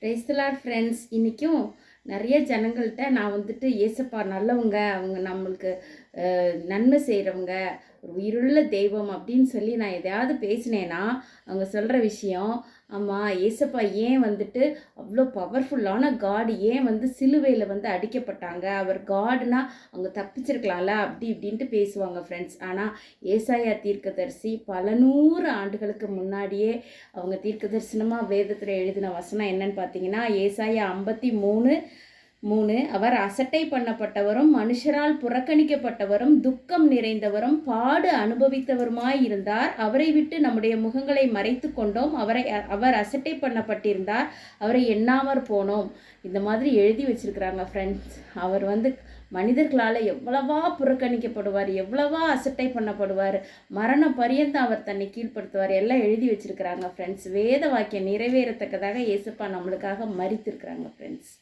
Praise the Lord friends. இன்றைக்கும் நிறைய ஜனங்கள்கிட்ட நான் வந்துட்டு ஏசப்பா நல்லவங்க, அவங்க நம்மளுக்கு நன்மை செய்கிறவங்க, ஒரு உயிருள்ள தெய்வம் அப்படின்னு சொல்லி நான் எதையாவது பேசினேன்னா அவங்க சொல்கிற விஷயம், ஆமாம் ஏசப்பா ஏன் வந்துட்டு அவ்வளோ பவர்ஃபுல்லான காடு ஏன் வந்து சிலுவையில் வந்து அடிக்கப்பட்டாங்க, அவர் காடுனா அவங்க தப்பிச்சிருக்கலாம்ல அப்படி இப்படின்ட்டு பேசுவாங்க ஃப்ரெண்ட்ஸ். ஆனால் ஏசாயா தீர்க்கதரிசி பல நூறு ஆண்டுகளுக்கு முன்னாடியே அவங்க தீர்க்க தரிசனமாக வேதத்தில் எழுதின வசனம் என்னன்னு பார்த்தீங்கன்னா, ஏசாயா 53:3, அவர் அசட்டை பண்ணப்பட்டவரும் மனுஷரால் புறக்கணிக்கப்பட்டவரும் துக்கம் நிறைந்தவரும் பாடு அனுபவித்தவருமாய் இருந்தார். அவரை விட்டு நம்முடைய முகங்களை மறைத்து கொண்டோம். அவர் அசட்டை பண்ணப்பட்டிருந்தார், அவரை எண்ணாமற் போனோம். இந்த மாதிரி எழுதி வச்சிருக்கிறாங்க ஃப்ரெண்ட்ஸ். அவர் வந்து மனிதர்களால் எவ்வளவா புறக்கணிக்கப்படுவார், எவ்வளவா அசட்டை பண்ணப்படுவார், மரண பரியந்தம் அவர் தன்னை கீழ்ப்படுத்துவார், எல்லாம் எழுதி வச்சிருக்கிறாங்க ஃப்ரெண்ட்ஸ். வேத வாக்கியம் நிறைவேறத்தக்கதாக இயேசுப்பா நம்மளுக்காக மரித்திருக்கிறாங்க ஃப்ரெண்ட்ஸ்.